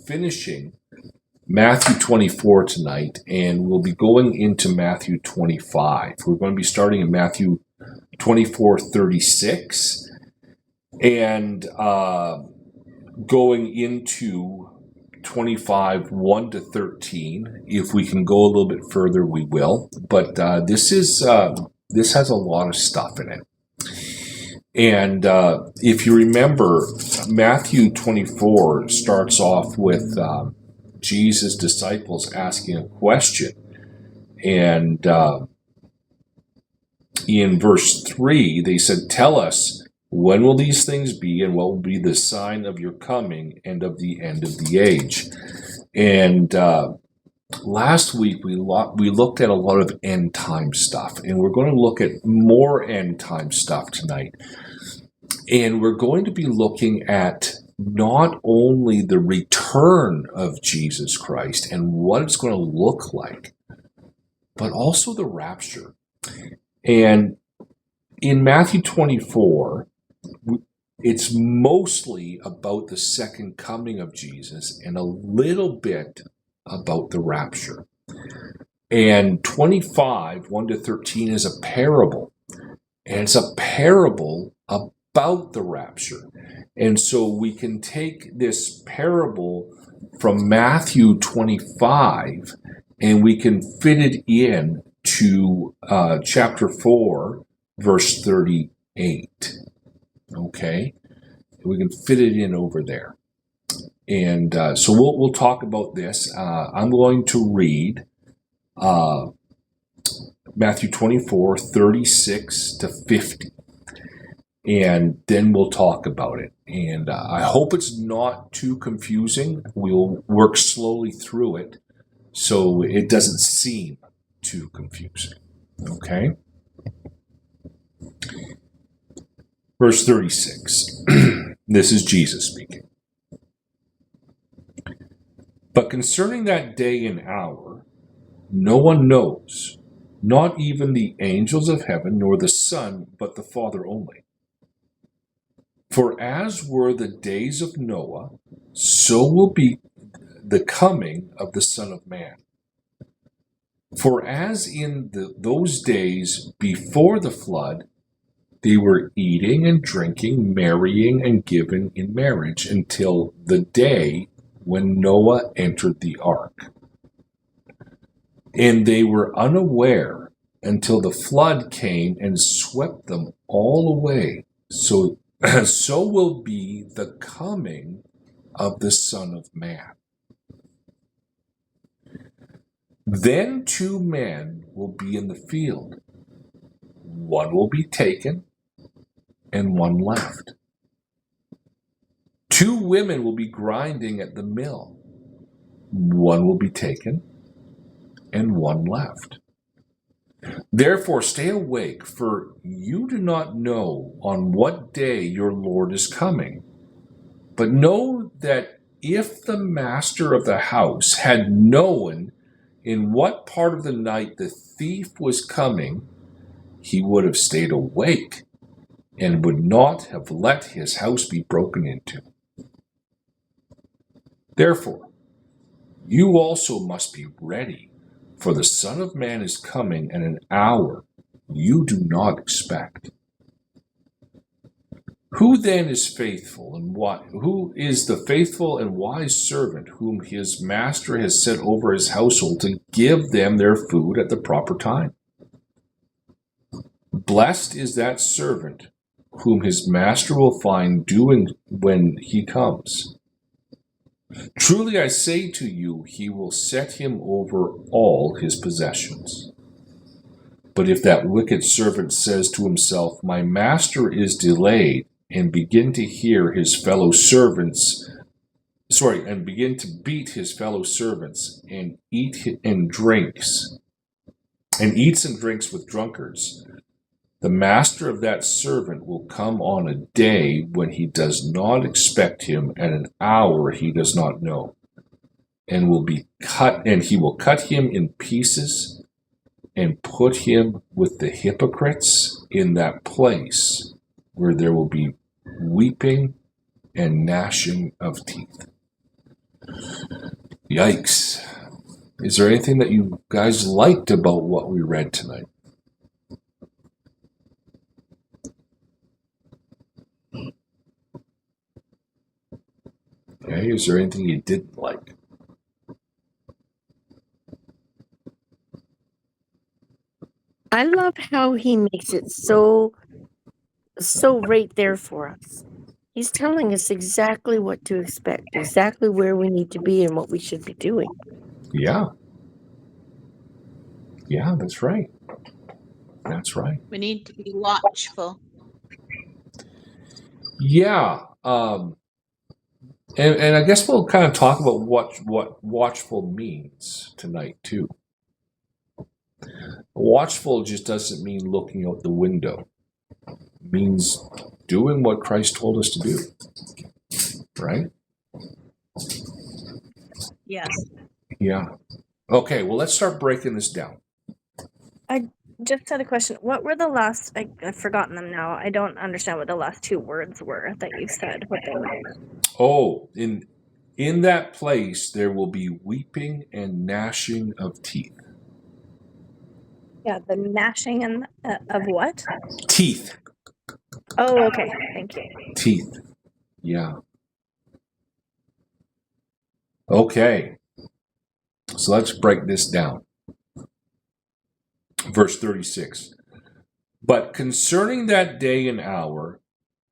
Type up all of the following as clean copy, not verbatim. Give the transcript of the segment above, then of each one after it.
finishing Matthew 24 tonight, and we'll be going into Matthew 25. We're going to be starting in Matthew 24:36 and going into 25:1-13. If we can go a little bit further, we will. But this has a lot of stuff in it. And if you remember, Matthew 24 starts off with Jesus' disciples asking a question. And in verse 3, they said, "Tell us, when will these things be, and what will be the sign of your coming and of the end of the age?" And last week, we looked at a lot of end time stuff, and we're going to look at more end time stuff tonight. And we're going to be looking at not only the return of Jesus Christ and what it's going to look like, but also the rapture. And in Matthew 24, it's mostly about the second coming of Jesus and a little bit about the rapture. And 25:1-13 is a parable. And it's a parable about the rapture. And so we can take this parable from Matthew 25 and we can fit it in to chapter 4, verse 38. Okay? We can fit it in over there. And so we'll talk about this. I'm going to read Matthew 24:36-50. And then we'll talk about it. And I hope it's not too confusing. We'll work slowly through it so it doesn't seem too confusing. Okay? Verse 36. This is Jesus speaking. "But concerning that day and hour, no one knows, not even the angels of heaven, nor the Son, but the Father only. For as were the days of Noah, so will be the coming of the Son of Man. For as in those days before the flood, they were eating and drinking, marrying and giving in marriage, until the day when Noah entered the ark. And they were unaware until the flood came and swept them all away. So will be the coming of the Son of Man. Then 2 men will be in the field. One will be taken and one left. 2 women will be grinding at the mill. One will be taken and one left. Therefore stay awake, for you do not know on what day your Lord is coming. But know that if the master of the house had known in what part of the night the thief was coming, he would have stayed awake and would not have let his house be broken into. Therefore, you also must be ready, for the Son of Man is coming at an hour you do not expect. Who then is faithful and who is the faithful and wise servant whom his master has set over his household to give them their food at the proper time? Blessed is that servant whom his master will find doing when he comes. Truly I say to you, he will set him over all his possessions. But if that wicked servant says to himself, my master is delayed, and begin to beat his fellow servants, and eats and drinks with drunkards, the master of that servant will come on a day when he does not expect him, at an hour he does not know, and he will cut him in pieces and put him with the hypocrites in that place where there will be weeping and gnashing of teeth. Yikes. Is there anything that you guys liked about what we read tonight? Okay, is there anything you didn't like? I love how he makes it so right there for us. He's telling us exactly what to expect, exactly where we need to be and what we should be doing. Yeah. Yeah, that's right. That's right. We need to be watchful. Yeah. And I guess we'll kind of talk about what watchful means tonight too. Watchful just doesn't mean looking out the window. It means doing what Christ told us to do. Right? Yes. Yeah. Okay, well let's start breaking this down. I just had a question. What were the last? I've forgotten them now. I don't understand what the last two words were that you said. What they meant. Oh, in that place there will be weeping and gnashing of teeth. Yeah, the gnashing and of what? Teeth. Oh, okay. Thank you. Teeth. Yeah. Okay. So let's break this down. Verse 36. But concerning that day and hour,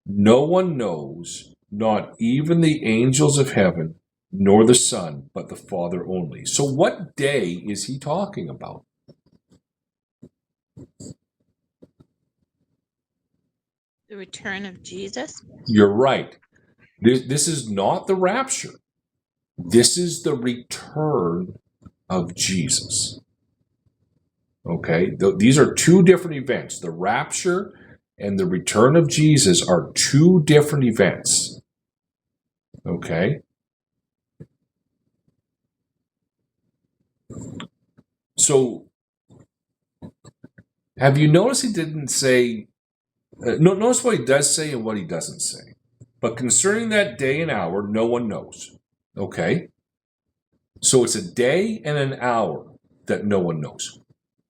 no one knows, not even the angels of heaven, nor the Son, but the Father only. So what day is he talking about? The return of Jesus. You're right. This is not the rapture. This is the return of Jesus. Okay? These are two different events. The rapture and the return of Jesus are two different events. Okay? So, have you noticed he didn't say, notice what he does say and what he doesn't say. But concerning that day and hour, no one knows. Okay? So it's a day and an hour that no one knows.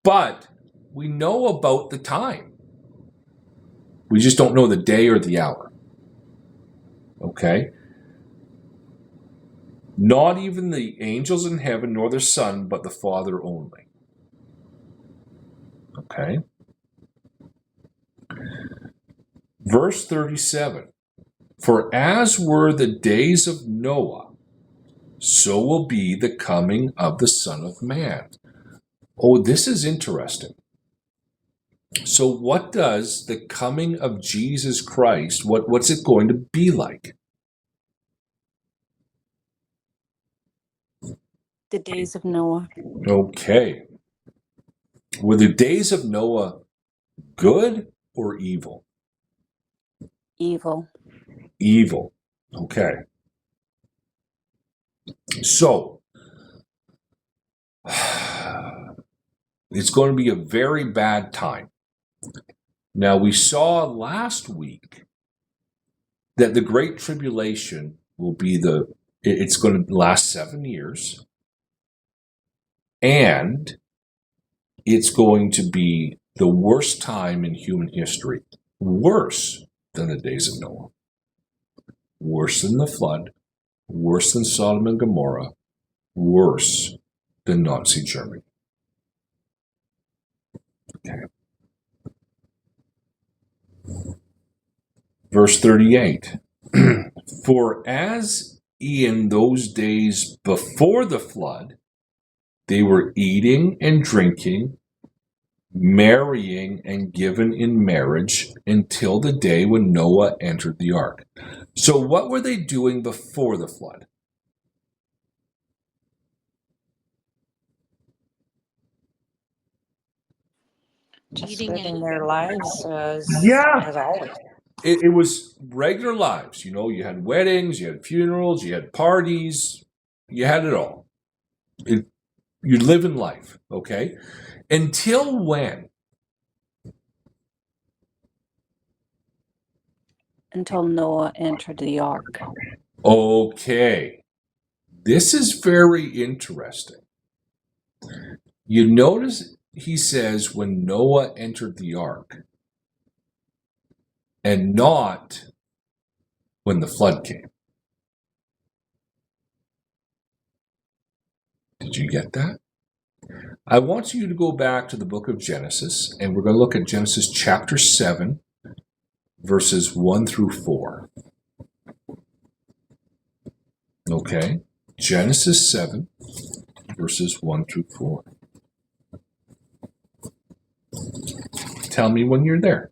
But we know about the time. We just don't know the day or the hour. Okay? Not even the angels in heaven, nor the Son, but the Father only. Okay? Verse 37. For as were the days of Noah, so will be the coming of the Son of Man. Oh, this is interesting. So what does the coming of Jesus Christ, what's it going to be like? The days of Noah. Okay. Were the days of Noah good or evil? Evil. Evil. Okay. So, it's going to be a very bad time. Now, we saw last week that the Great Tribulation will be it's going to last 7 years. And it's going to be the worst time in human history. Worse than the days of Noah. Worse than the flood. Worse than Sodom and Gomorrah. Worse than Nazi Germany. Okay. Verse 38. For as in those days before the flood, they were eating and drinking, marrying and given in marriage until the day when Noah entered the ark. So what were they doing before the flood? Just Eating living and their lives as always. It was regular lives. You know, you had weddings, you had funerals, you had parties, you had it all. You live in life, okay? Until when? Until Noah entered the ark. Okay. This is very interesting. You notice he says when Noah entered the ark, and not when the flood came. Did you get that? I want you to go back to the book of Genesis, and we're going to look at Genesis chapter 7, verses 1 through 4. Okay? Genesis 7, verses 1 through 4. Tell me when you're there.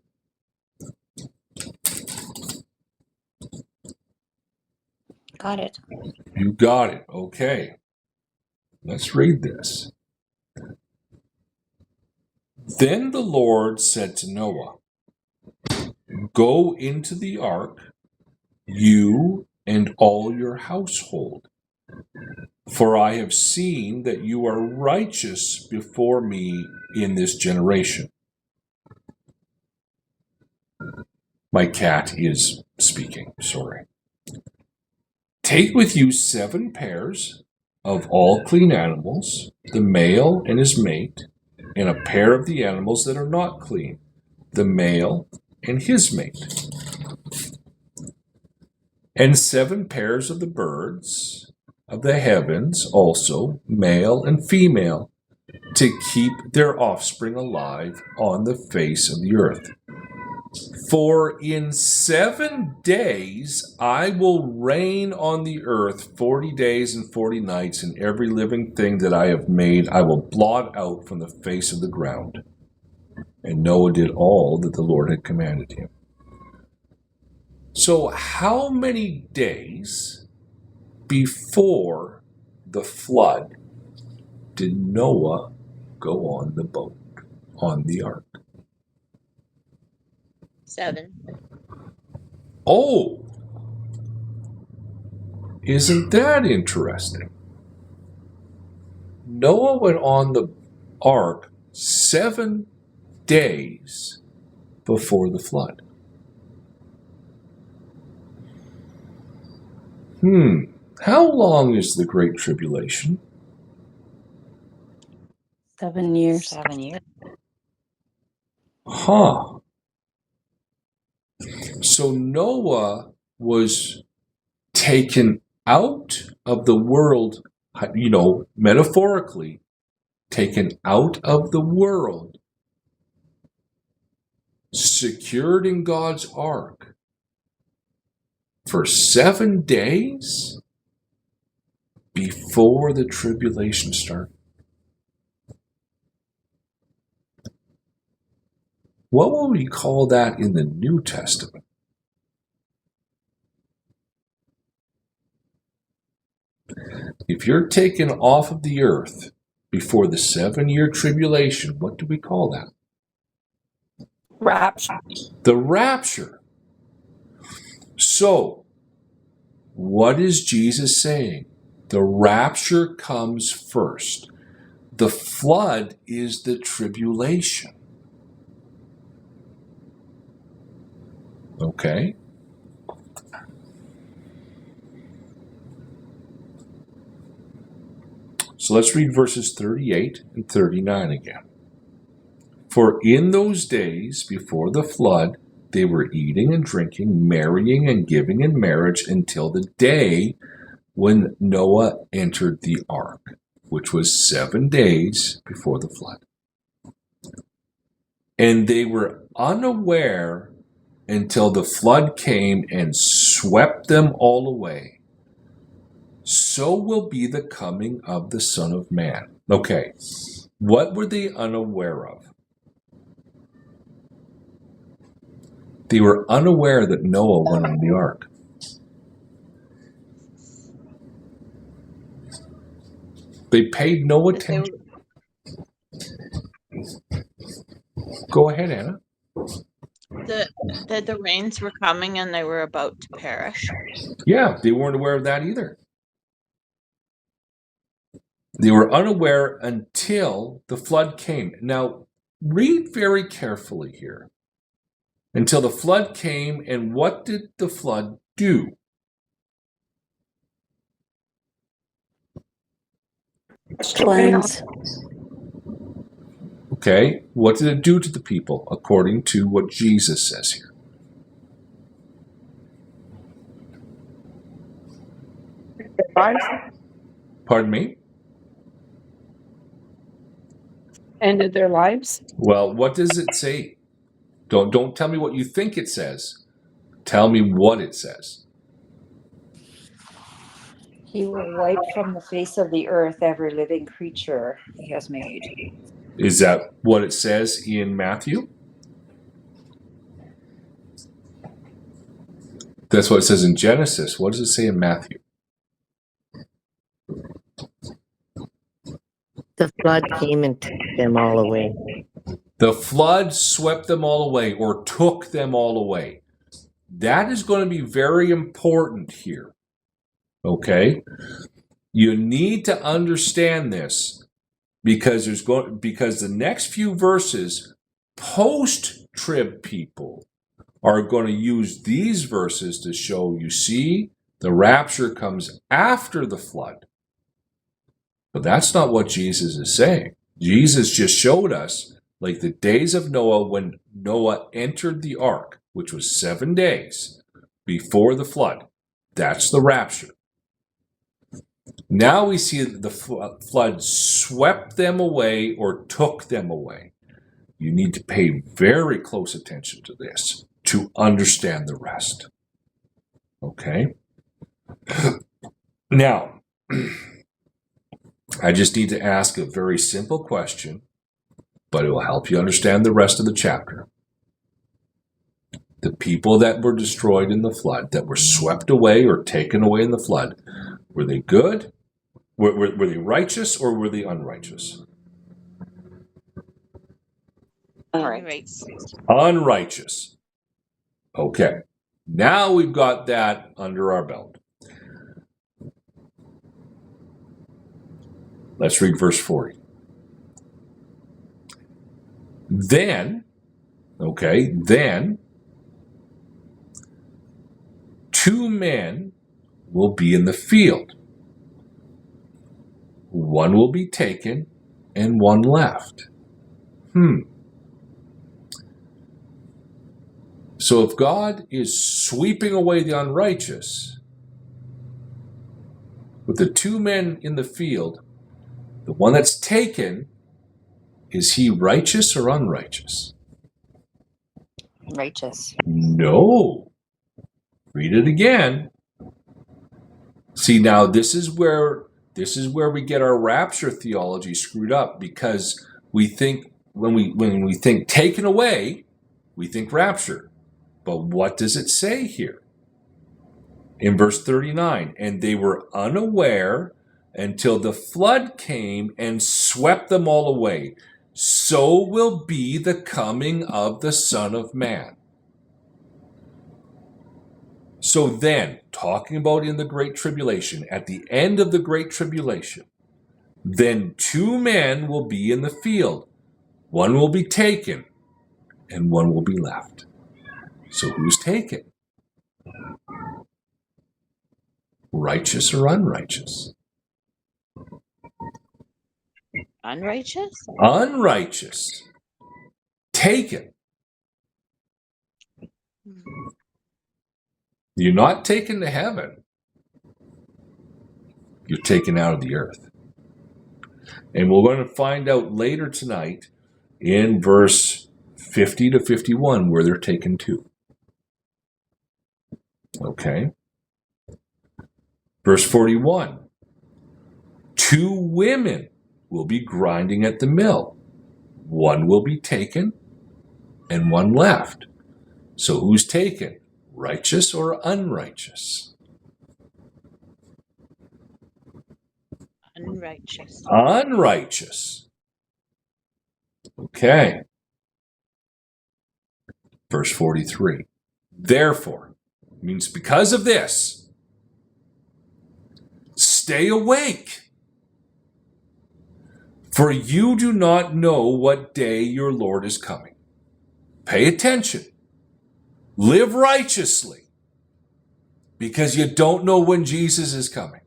Got it. You got it. Okay. Let's read this. Then the Lord said to Noah, "Go into the ark, you and all your household, for I have seen that you are righteous before me in this generation." My cat is speaking, sorry. "Take with you 7 pairs of all clean animals, the male and his mate, and a pair of the animals that are not clean, the male and his mate, and 7 pairs of the birds of the heavens also, male and female, to keep their offspring alive on the face of the earth. For in 7 days I will rain on the earth 40 days and 40 nights, and every living thing that I have made I will blot out from the face of the ground. And Noah did all that the Lord had commanded him." So how many days before the flood did Noah go on the boat, on the ark? 7. Oh, isn't that interesting? Noah went on the ark 7 days before the flood. How long is the Great Tribulation? 7 years. 7 years. Huh. So Noah was taken out of the world, metaphorically, taken out of the world, secured in God's ark for 7 days before the tribulation started. What will we call that in the New Testament? If you're taken off of the earth before the 7-year tribulation, what do we call that? Rapture. The rapture. So, what is Jesus saying? The rapture comes first. The flood is the tribulation. Okay? So let's read verses 38 and 39 again. "For in those days before the flood, they were eating and drinking, marrying and giving in marriage until the day when Noah entered the ark, which was 7 days before the flood. And they were unaware until the flood came and swept them all away. So will be the coming of the Son of Man." Okay, what were they unaware of? They were unaware that Noah went on the ark. They paid no attention. Go ahead, Anna. That the rains were coming and they were about to perish. Yeah, they weren't aware of that either. They were unaware until the flood came. Now, read very carefully here. Until the flood came, and what did the flood do? Cleanse. Okay, what did it do to the people according to what Jesus says here? Pardon me? Ended their lives. Well, what does it say? Don't tell me what you think it says. Tell me what it says. He will wipe from the face of the earth every living creature he has made. Is that what it says in Matthew? That's what it says in Genesis. What does it say in Matthew? The flood came and took them all away. The flood swept them all away or took them all away. That is going to be very important here. Okay? You need to understand this because the next few verses, post-trib people are going to use these verses to show, you see, the rapture comes after the flood. But that's not what Jesus is saying. Jesus just showed us, like the days of Noah, when Noah entered the ark, which was 7 days before the flood. That's the rapture. Now we see that the flood swept them away or took them away. You need to pay very close attention to this to understand the rest. Okay? Now, I just need to ask a very simple question, but it will help you understand the rest of the chapter. The people that were destroyed in the flood, that were swept away or taken away in the flood, were they good? Were they righteous or were they unrighteous? Unrighteous. Unrighteous. Okay. Now we've got that under our belt. Let's read verse 40. Then, two men will be in the field. One will be taken and one left. So if God is sweeping away the unrighteous, with the two men in the field, the one that's taken, is he righteous or unrighteous? Righteous. No. Read it again. See, now this is where we get our rapture theology screwed up, because we think when we think taken away, we think rapture. But what does it say here? In verse 39, and they were unaware until the flood came and swept them all away. So will be the coming of the Son of Man. So then, talking about in the Great Tribulation, at the end of the Great Tribulation, then two men will be in the field. One will be taken and one will be left. So who's taken? Righteous or unrighteous? Unrighteous? Unrighteous. Taken. You're not taken to heaven. You're taken out of the earth. And we're going to find out later tonight in verse 50 to 51 where they're taken to. Okay. Verse 41. Two women will be grinding at the mill. One will be taken and one left. So who's taken? Righteous or unrighteous? Unrighteous. Unrighteous. Okay. Verse 43. Therefore, means because of this, stay awake. For you do not know what day your Lord is coming. Pay attention. Live righteously, because you don't know when Jesus is coming.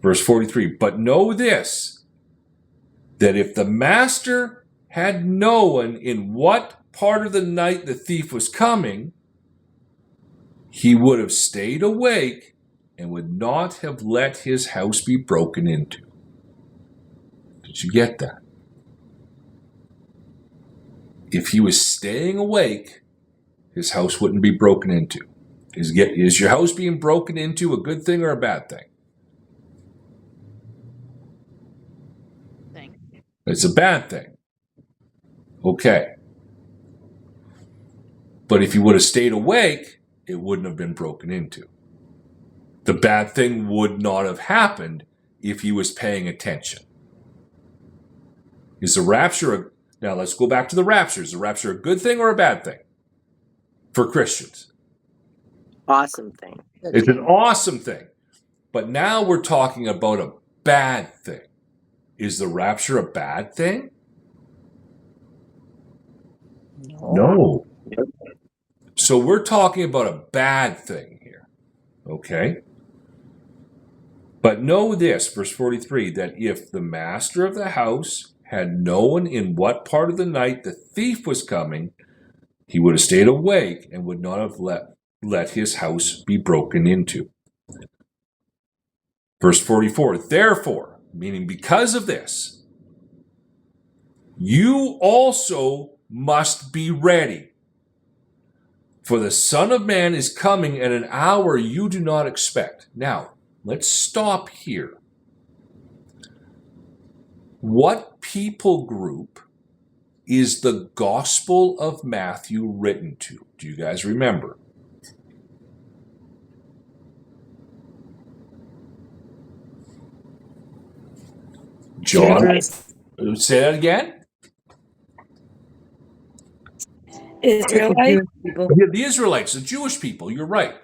Verse 43, but know this, that if the master had known in what part of the night the thief was coming, he would have stayed awake and would not have let his house be broken into. Did you get that? If he was staying awake, his house wouldn't be broken into. Is your house being broken into a good thing or a bad thing? It's a bad thing. Okay. But if he would have stayed awake, it wouldn't have been broken into. The bad thing would not have happened if he was paying attention. Is the rapture now let's go back to the rapture. Is the rapture a good thing or a bad thing for Christians? Awesome thing. It's an awesome thing. But now we're talking about a bad thing. Is the rapture a bad thing? No. So we're talking about a bad thing here. Okay? But know this, verse 43, that if the master of the house had known in what part of the night the thief was coming, he would have stayed awake and would not have let his house be broken into. Verse 44, therefore, meaning because of this, you also must be ready. For the Son of Man is coming at an hour you do not expect. Now, let's stop here. What people group is the Gospel of Matthew written to? Do you guys remember? John, say that again? Israelite. The Israelites, the Jewish people, you're right.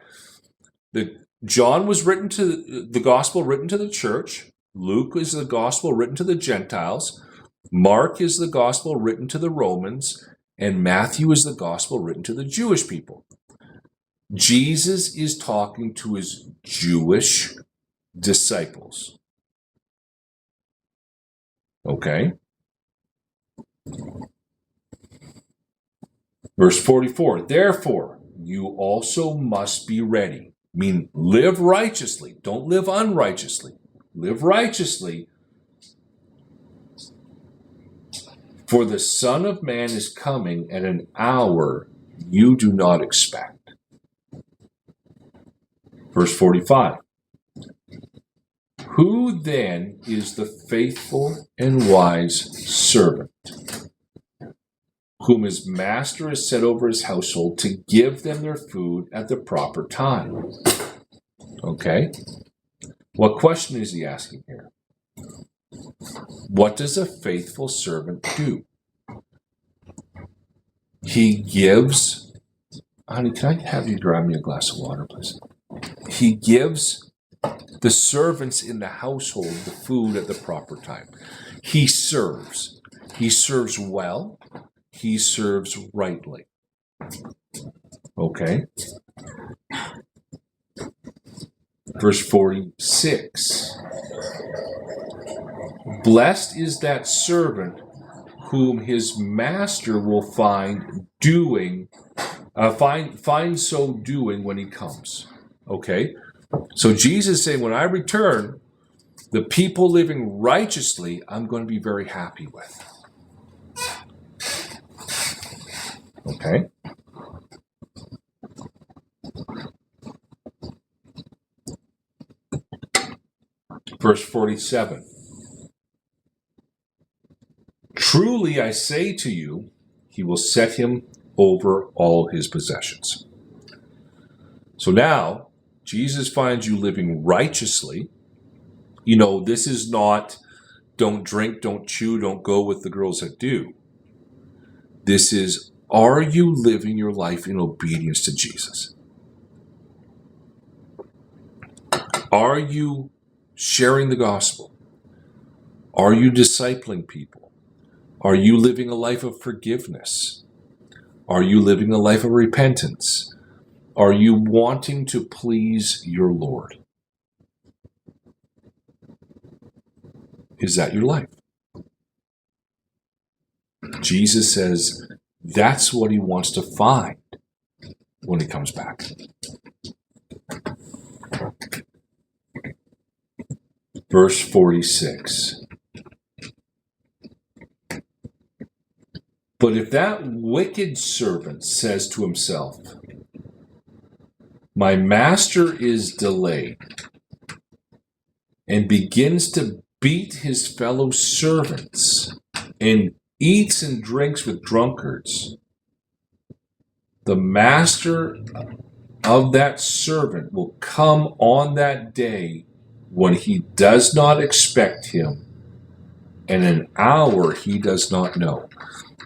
John was written to the gospel written to the church. Luke is the gospel written to the Gentiles. Mark is the gospel written to the Romans. And Matthew is the gospel written to the Jewish people. Jesus is talking to his Jewish disciples. Okay? Verse 44, therefore, you also must be ready. Mean, live righteously. Don't live unrighteously. Live righteously. For the Son of Man is coming at an hour you do not expect. Verse 45. Who then is the faithful and wise servant, whom his master has set over his household to give them their food at the proper time? Okay? What question is he asking here? What does a faithful servant do? He gives... Honey, can I have you grab me a glass of water, please? He gives the servants in the household the food at the proper time. He serves. He serves well. He serves rightly. Okay. Verse 46. Blessed is that servant whom his master will find so doing when he comes. Okay. So Jesus is saying, when I return, the people living righteously, I'm going to be very happy with. Okay? Verse 47. Truly I say to you, he will set him over all his possessions. So now, Jesus finds you living righteously. You know, this is not don't drink, don't chew, don't go with the girls that do. This is, are you living your life in obedience to Jesus? Are you sharing the gospel? Are you discipling people? Are you living a life of forgiveness? Are you living a life of repentance? Are you wanting to please your Lord? Is that your life? Jesus says that's what he wants to find when he comes back. Verse 46. But if that wicked servant says to himself, my master is delayed, and begins to beat his fellow servants, and eats and drinks with drunkards, the master of that servant will come on that day when he does not expect him, and an hour he does not know.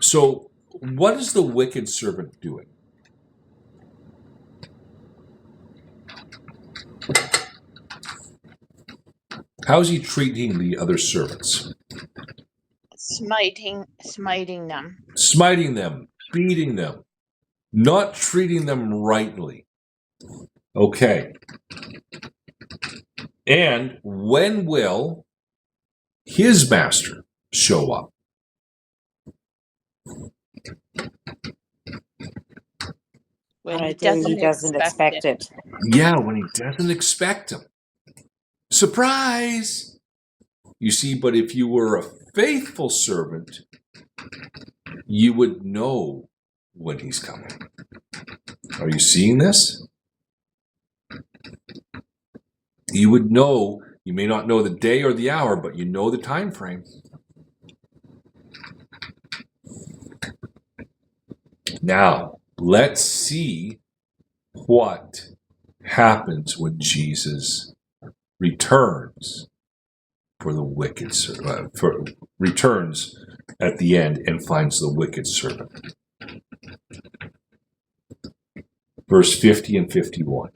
So, what is the wicked servant doing? How is he treating the other servants? Smiting them. Smiting them, beating them, not treating them rightly. Okay. And when will his master show up? When On he a day doesn't, he doesn't expect it. Yeah, when he doesn't expect him. Surprise! You see, but if you were a faithful servant, you would know when he's coming. Are you seeing this? You would know, you may not know the day or the hour, but you know the time frame. Now, let's see what happens when Jesus returns for the wicked servant, returns at the end and finds the wicked servant. Verse 50 and 51.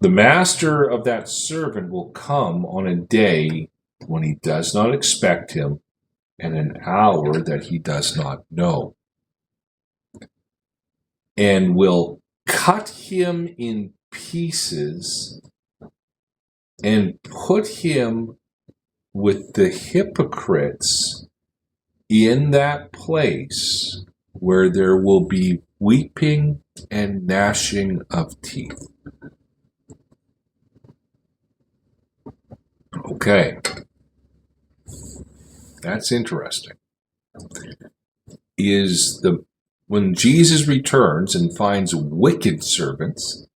The master of that servant will come on a day when he does not expect him, and an hour that he does not know, and will cut him in pieces and put him with the hypocrites in that place where there will be weeping and gnashing of teeth. Okay. That's interesting. When Jesus returns and finds wicked servants,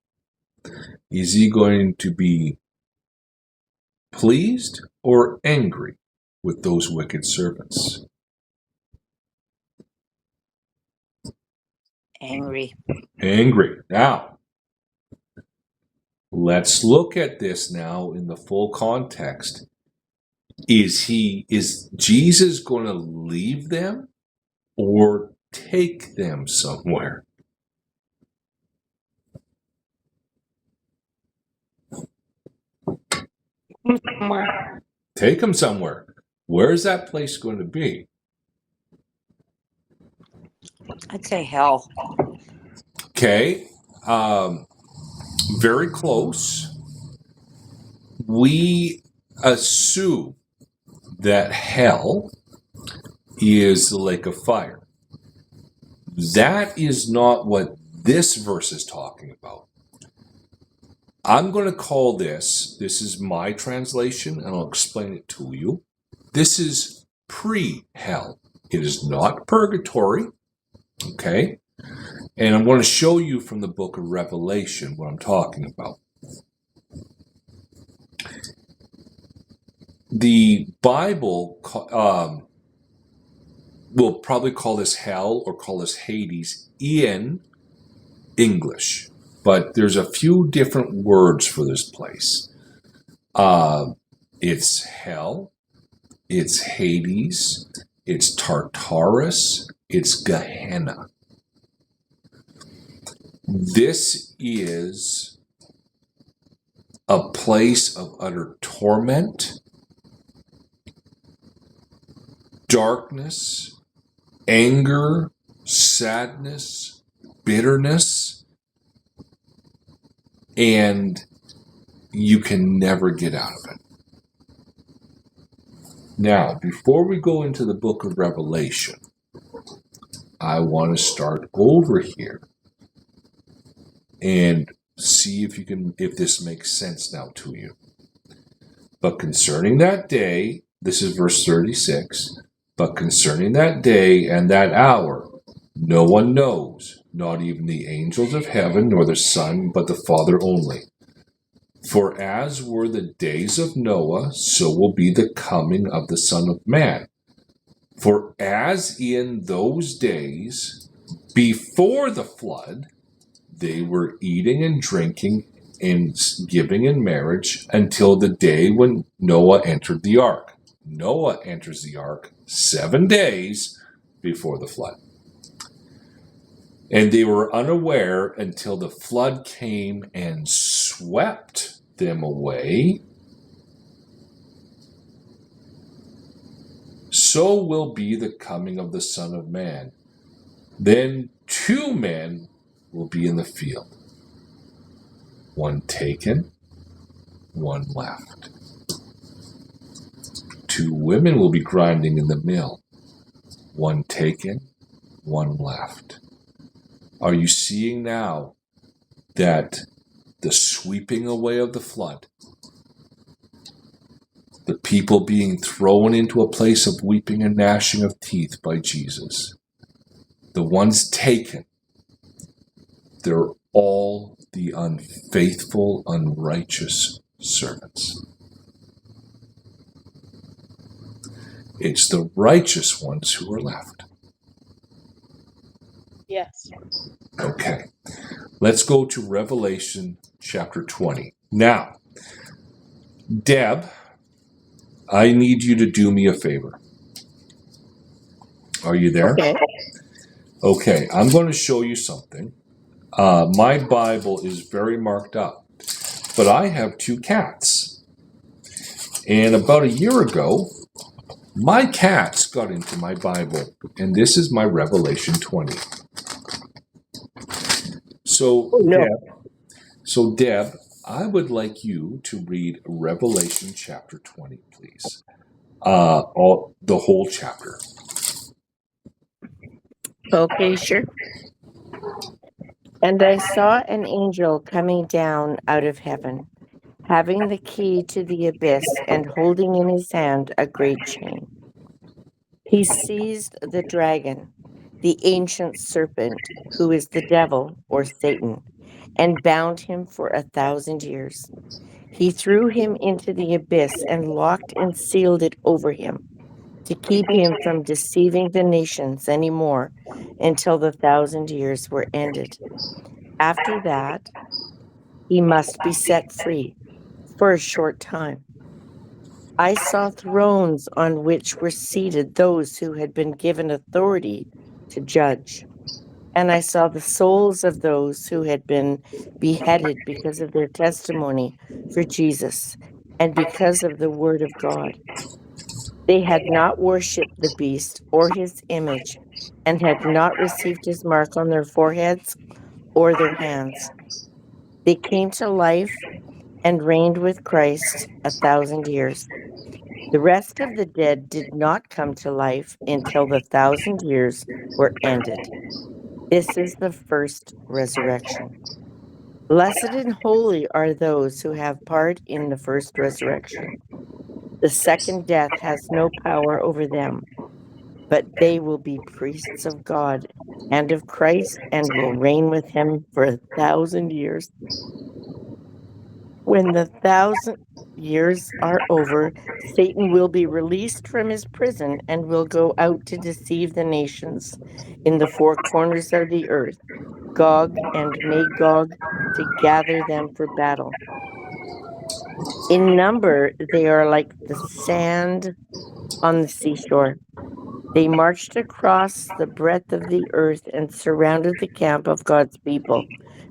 is he going to be pleased or angry with those wicked servants? Angry. Angry. Now, let's look at this now in the full context. Is Jesus going to leave them or take them somewhere? Somewhere. Take them somewhere. Where is that place going to be? I'd say hell. Okay. Very close. We assume that hell is the lake of fire. That is not what this verse is talking about. I'm going to call this is my translation, and I'll explain it to you. This is pre-hell. It is not purgatory, okay? And I'm going to show you from the book of Revelation what I'm talking about. The Bible will probably call this hell or call this Hades in English, but there's a few different words for this place. It's hell, it's Hades, it's Tartarus, it's Gehenna. This is a place of utter torment, darkness, anger, sadness, bitterness, and you can never get out of it. Now, before we go into the book of Revelation, I want to start over here and see if this makes sense now to you. But concerning that day, this is verse 36, but concerning that day and that hour, no one knows, not even the angels of heaven, nor the Son, but the Father only. For as were the days of Noah, so will be the coming of the Son of Man. For as in those days before the flood, they were eating and drinking and giving in marriage until the day when Noah entered the ark. Noah enters the ark 7 days before the flood. And they were unaware until the flood came and swept them away. So will be the coming of the Son of Man. Then 2 men will be in the field, one taken, one left. 2 women will be grinding in the mill, one taken, one left. Are you seeing now that the sweeping away of the flood, the people being thrown into a place of weeping and gnashing of teeth by Jesus, the ones taken, they're all the unfaithful, unrighteous servants. It's the righteous ones who are left. Yes. Okay, let's go to Revelation chapter 20. Now, Deb, I need you to do me a favor. Are you there? Okay. Okay, I'm going to show you something. My Bible is very marked up, but I have 2 cats. And about a year ago, my cats got into my Bible, and this is my Revelation 20. So, no. Deb, I would like you to read Revelation chapter 20, please. The whole chapter. Okay, sure. And I saw an angel coming down out of heaven, having the key to the abyss and holding in his hand a great chain. He seized the dragon, the ancient serpent, who is the devil or Satan, and bound him for 1,000 years. He threw him into the abyss and locked and sealed it over him to keep him from deceiving the nations any more until the 1,000 years were ended. After that, he must be set free for a short time. I saw thrones on which were seated those who had been given authority to judge. And I saw the souls of those who had been beheaded because of their testimony for Jesus and because of the word of God. They had not worshipped the beast or his image and had not received his mark on their foreheads or their hands. They came to life and reigned with Christ 1,000 years. The rest of the dead did not come to life until the 1,000 years were ended. This is the first resurrection. Blessed and holy are those who have part in the first resurrection. The second death has no power over them, but they will be priests of God and of Christ and will reign with him for 1,000 years. When the 1,000 years are over, Satan will be released from his prison and will go out to deceive the nations in the 4 corners of the earth, Gog and Magog, to gather them for battle. In number, they are like the sand on the seashore. They marched across the breadth of the earth and surrounded the camp of God's people,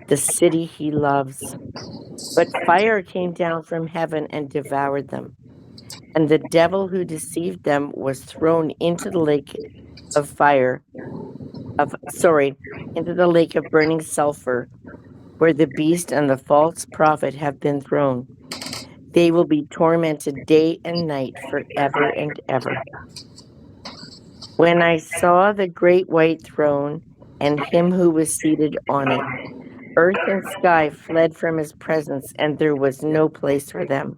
the city he loves. But fire came down from heaven and devoured them. And the devil who deceived them was thrown into the lake of into the lake of burning sulfur, where the beast and the false prophet have been thrown. They will be tormented day and night forever and ever. When I saw the great white throne and him who was seated on it, earth and sky fled from his presence, and there was no place for them.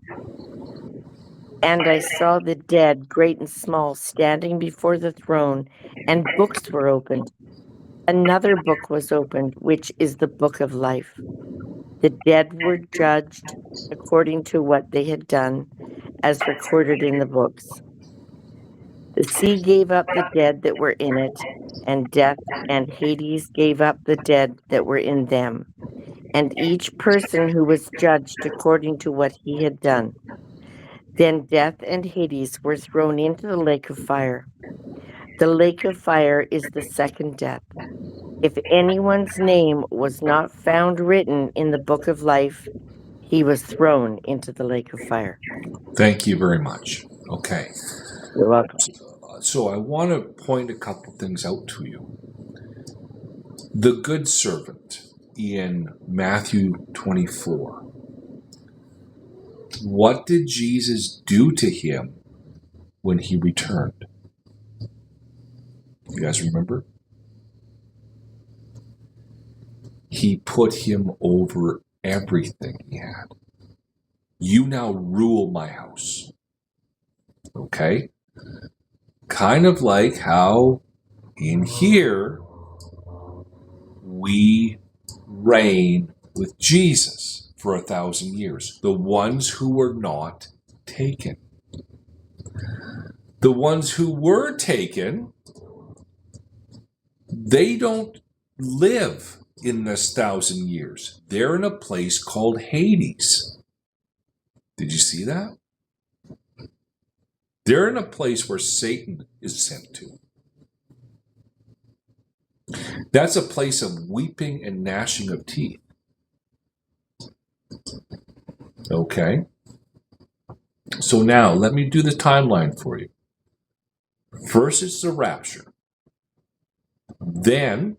And I saw the dead, great and small, standing before the throne, and books were opened. Another book was opened, which is the book of life. The dead were judged according to what they had done, as recorded in the books. The sea gave up the dead that were in it, and death and Hades gave up the dead that were in them, and each person who was judged according to what he had done. Then death and Hades were thrown into the lake of fire. The lake of fire is the second death. If anyone's name was not found written in the book of life, he was thrown into the lake of fire. Thank you very much. Okay. You're welcome. So I want to point a couple things out to you. The good servant in Matthew 24. What did Jesus do to him when he returned? You guys remember? He put him over everything he had. You now rule my house. Okay? Kind of like how in here we reign with Jesus for 1,000 years. The ones who were not taken. The ones who were taken, they don't live in this 1,000 years. They're in a place called Hades. Did you see that? They're in a place where Satan is sent to. That's a place of weeping and gnashing of teeth. Okay. So now let me do the timeline for you. First, it's the rapture. Then,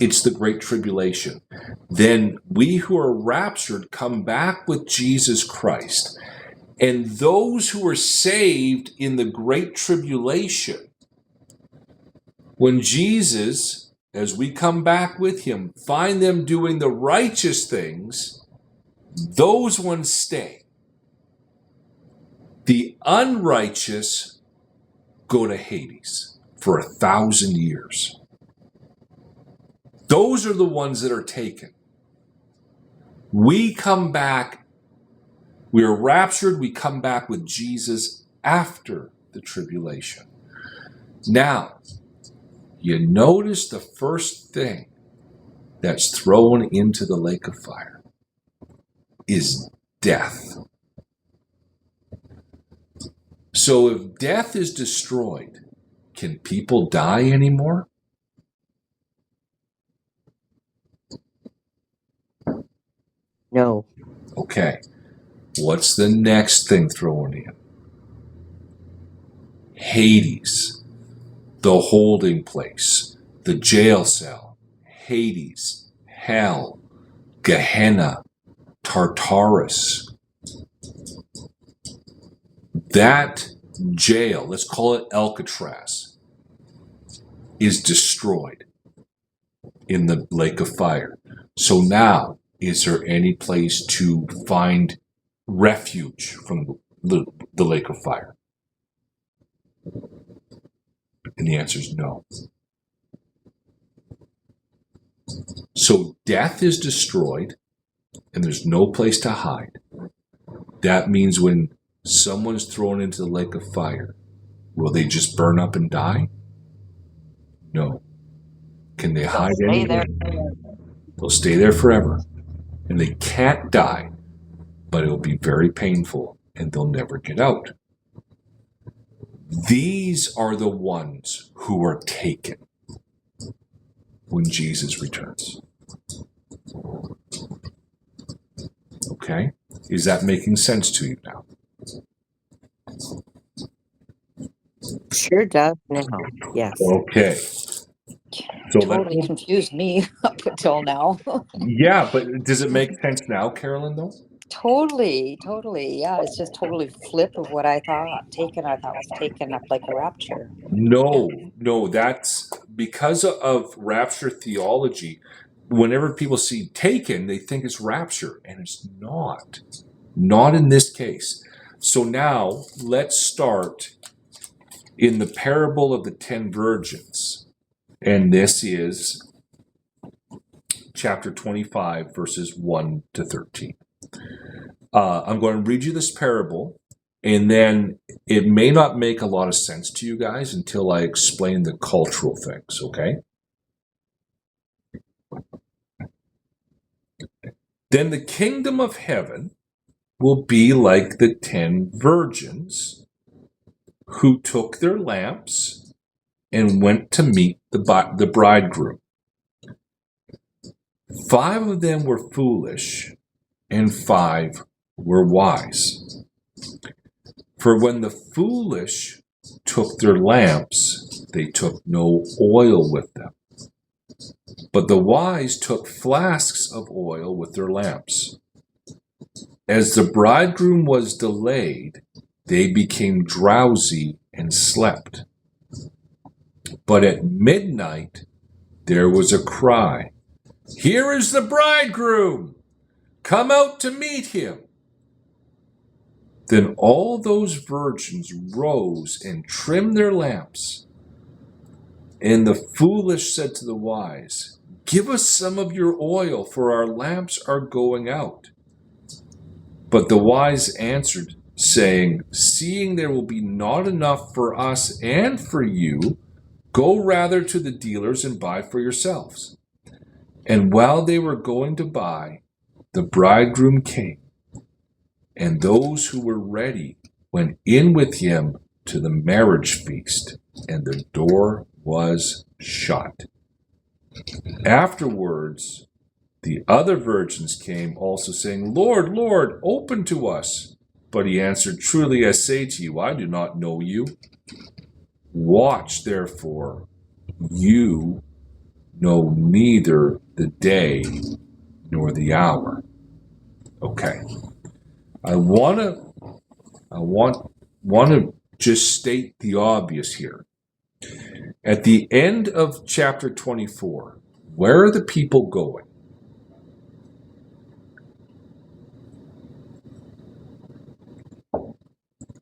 it's the Great Tribulation. Then we who are raptured come back with Jesus Christ. And those who are saved in the Great Tribulation, when Jesus, as we come back with him, find them doing the righteous things, those ones stay. The unrighteous go to Hades for 1,000 years. Those are the ones that are taken. We come back, we are raptured, we come back with Jesus after the tribulation. Now, you notice the first thing that's thrown into the lake of fire is death. So if death is destroyed, can people die anymore? No. Okay. What's the next thing thrown in? Hades, the holding place, the jail cell, Hades, hell, Gehenna, Tartarus. That jail, let's call it Alcatraz, is destroyed in the lake of fire. So now, is there any place to find refuge from the lake of fire? And the answer is no. So death is destroyed, and there's no place to hide. That means when someone's thrown into the lake of fire, will they just burn up and die? No. Can they hide anywhere? They'll stay there forever. And they can't die, but it'll be very painful, and they'll never get out. These are the ones who are taken when Jesus returns. Okay? Is that making sense to you now? Sure does now. Yes. Okay. So Totally confused me up until now. yeah, but does it make sense now, Carolyn, though? Totally, totally. Yeah, it's just totally flip of what I thought. I thought was taken up like a rapture. No, that's because of rapture theology. Whenever people see taken, they think it's rapture, and it's not. Not in this case. So now let's start in the parable of the 10 virgins. And this is chapter 25, verses 1 to 13. I'm going to read you this parable, and then it may not make a lot of sense to you guys until I explain the cultural things, okay? Then the kingdom of heaven will be like the 10 virgins who took their lamps and went to meet the bridegroom. 5 of them were foolish, and 5 were wise. For when the foolish took their lamps, they took no oil with them. But the wise took flasks of oil with their lamps. As the bridegroom was delayed, they became drowsy and slept. But at midnight there was a cry, "Here is the bridegroom! Come out to meet him!" Then all those virgins rose and trimmed their lamps. And the foolish said to the wise, "Give us some of your oil, for our lamps are going out." But the wise answered, saying, "Seeing there will be not enough for us and for you, go rather to the dealers and buy for yourselves." And while they were going to buy, the bridegroom came, and those who were ready went in with him to the marriage feast, and the door was shut. Afterwards, the other virgins came also, saying, "Lord, Lord, open to us." But he answered, "Truly I say to you, I do not know you. Watch, therefore, you know neither the day nor the hour." Okay. I want to just state the obvious here. At the end of chapter 24, where are the people going?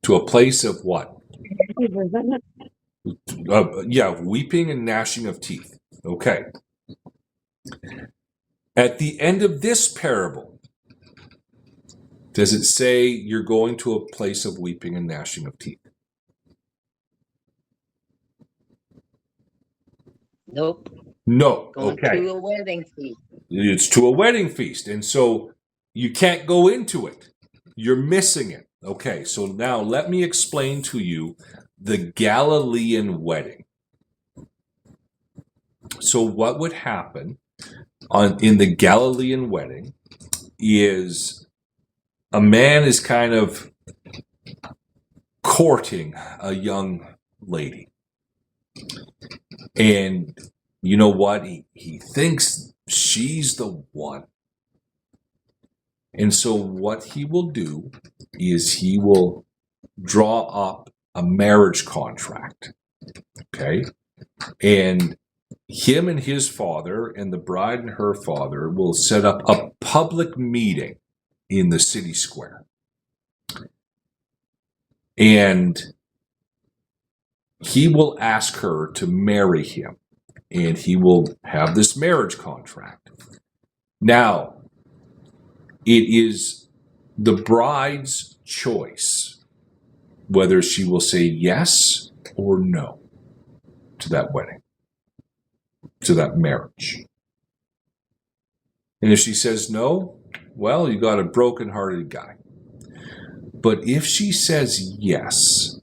To a place of what? Weeping and gnashing of teeth. Okay. At the end of this parable, does it say you're going to a place of weeping and gnashing of teeth? Nope. No. Going Okay. to a wedding feast. It's to a wedding feast, and so you can't go into it. You're missing it. Okay, so now let me explain to you the Galilean wedding. So what would happen in the Galilean wedding is a man is kind of courting a young lady. And you know what? He thinks she's the one. And so what he will do is he will draw up a marriage contract. Okay? And him and his father and the bride and her father will set up a public meeting in the city square. And he will ask her to marry him. And he will have this marriage contract. Now, it is the bride's choice whether she will say yes or no to that wedding, to that marriage. And if she says no, well, you got a broken-hearted guy. But if she says yes,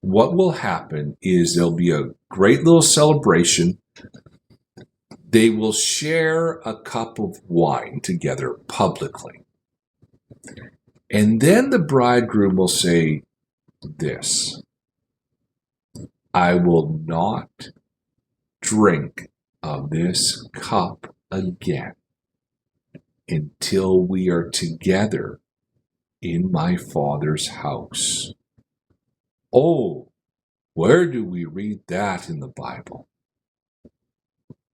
what will happen is there'll be a great little celebration. They will share a cup of wine together publicly. And then the bridegroom will say this, "I will not drink of this cup again until we are together in my Father's house. Oh, where do we read that in the Bible?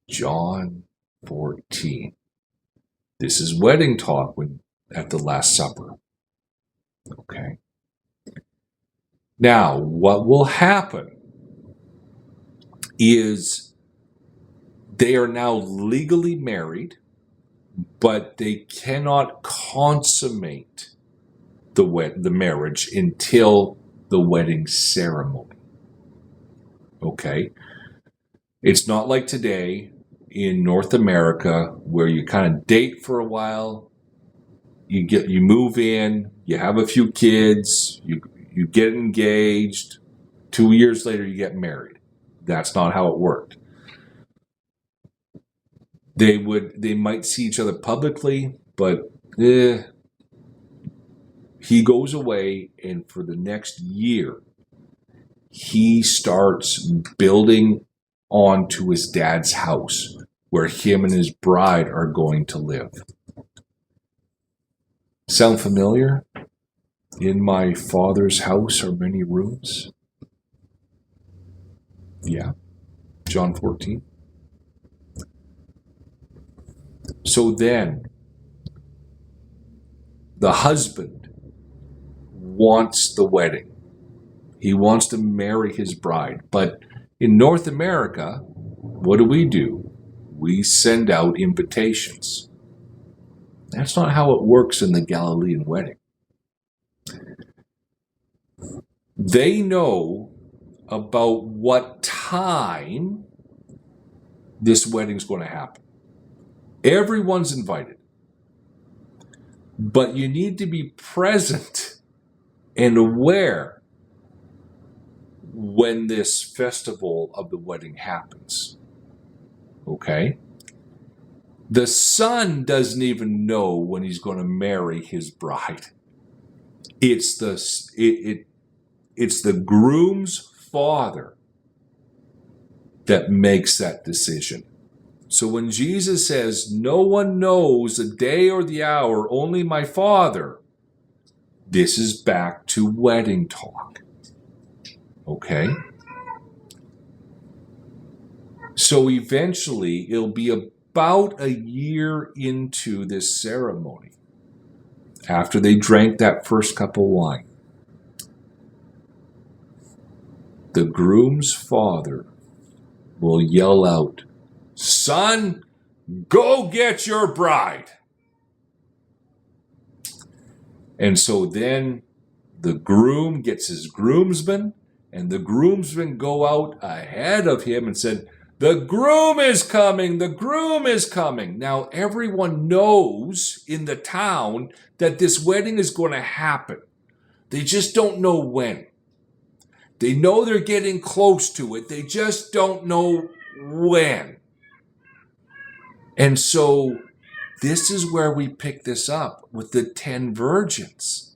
John 14. This is wedding talk at the Last Supper. Okay. Now, what will happen is they are now legally married, but they cannot consummate the marriage until the wedding ceremony. Okay? It's not like today in North America where you kind of date for a while, you move in, you have a few kids, you get engaged, 2 years later you get married. That's not how it worked. They might see each other publicly, but he goes away, and for the next year, he starts building onto his dad's house where him and his bride are going to live. Sound familiar? In my Father's house are many rooms. Yeah. John 14. So then, the husband wants the wedding. He wants to marry his bride. But in North America, what do? We send out invitations. That's not how it works in the Galilean wedding. They know about what time this wedding's going to happen. Everyone's invited. But you need to be present and aware when this festival of the wedding happens. Okay? The son doesn't even know when he's going to marry his bride. It's the groom's father that makes that decision. So when Jesus says, no one knows the day or the hour, only my Father, this is back to wedding talk. Okay? So eventually, it'll be about a year into this ceremony, after they drank that first cup of wine. The groom's father will yell out, son, go get your bride. And so then the groom gets his groomsmen, and the groomsmen go out ahead of him and said, the groom is coming, the groom is coming. Now everyone knows in the town that this wedding is going to happen. They just don't know when. They know they're getting close to it. They just don't know when. And so this is where we pick this up with the 10 virgins.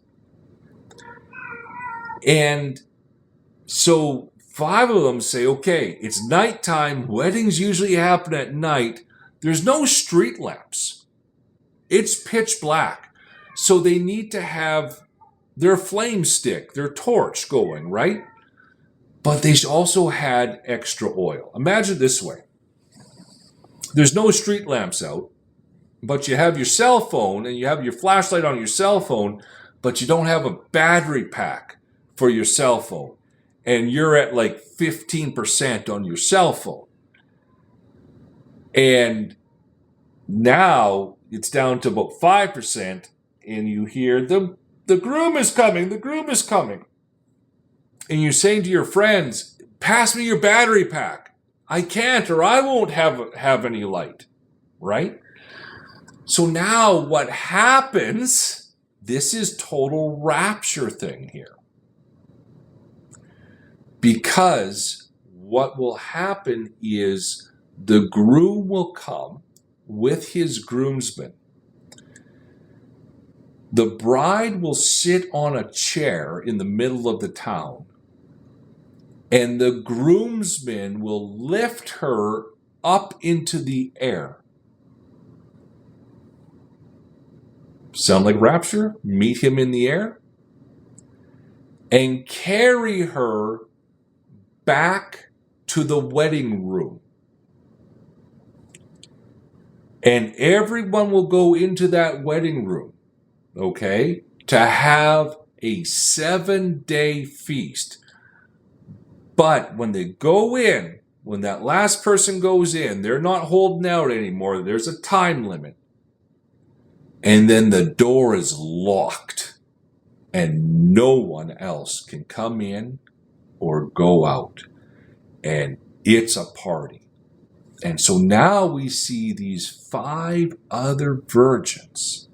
And so 5 of them say, okay, it's nighttime. Weddings usually happen at night. There's no street lamps. It's pitch black. So they need to have their flame stick, their torch going, right? But they also had extra oil. Imagine it this way. There's no street lamps out, but you have your cell phone and you have your flashlight on your cell phone, but you don't have a battery pack for your cell phone. And you're at like 15% on your cell phone. And now it's down to about 5%, and you hear the groom is coming, the groom is coming. And you're saying to your friends, pass me your battery pack. I can't, or I won't have any light, right? So now what happens, this is total rapture thing here. Because what will happen is the groom will come with his groomsmen. The bride will sit on a chair in the middle of the town, and the groomsmen will lift her up into the air. Sound like rapture? Meet him in the air and carry her back to the wedding room. And everyone will go into that wedding room, okay, to have a 7-day feast. But when they go in, when that last person goes in, they're not holding out anymore. There's a time limit. And then the door is locked and no one else can come in or go out. And it's a party. And so now we see these 5 other virgins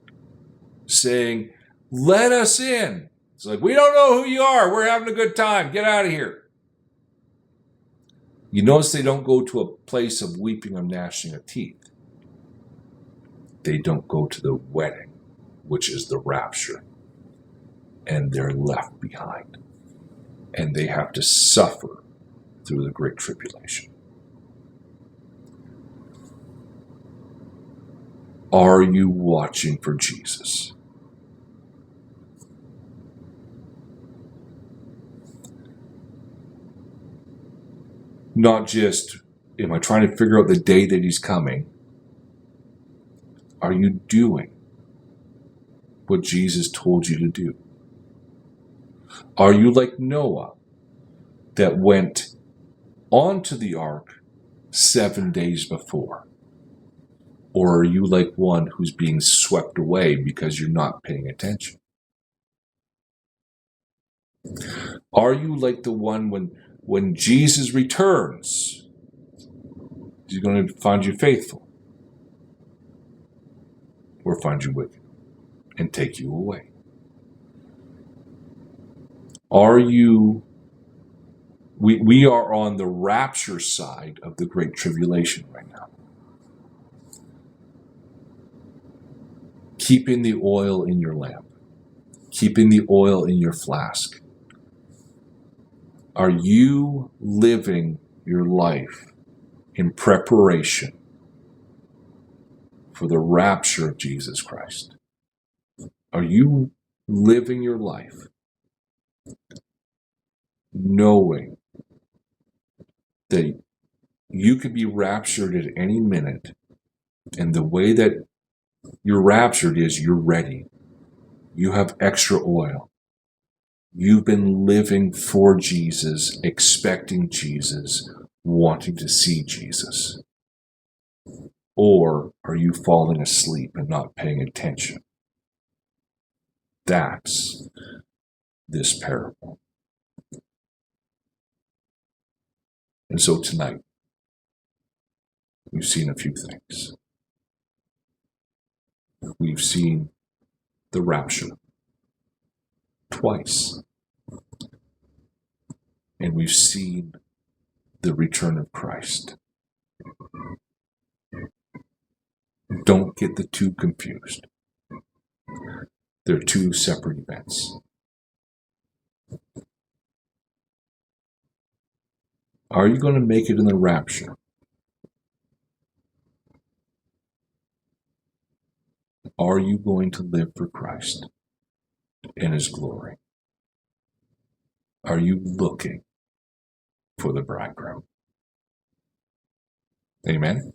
saying, let us in. It's like, we don't know who you are. We're having a good time. Get out of here. You notice they don't go to a place of weeping or gnashing of teeth. They don't go to the wedding, which is the rapture. And they're left behind. And they have to suffer through the great tribulation. Are you watching for Jesus? Not just, am I trying to figure out the day that he's coming? Are you doing what Jesus told you to do? Are you like Noah that went onto the ark 7 days before? Or are you like one who's being swept away because you're not paying attention? Are you like the one when Jesus returns, he's going to find you faithful or find you wicked and take you away? Are you, we are on the rapture side of the great tribulation right now. Keeping the oil in your lamp, keeping the oil in your flask. Are you living your life in preparation for the rapture of Jesus Christ? Are you living your life knowing that you could be raptured at any minute, and the way that you're raptured is you're ready. You have extra oil. You've been living for Jesus, expecting Jesus, wanting to see Jesus. Or are you falling asleep and not paying attention? That's this parable. And so tonight, we've seen a few things. We've seen the rapture twice. And we've seen the return of Christ. Don't get the two confused. They're two separate events. Are you going to make it in the rapture? Are you going to live for Christ in His glory? Are you looking for the bridegroom? Amen?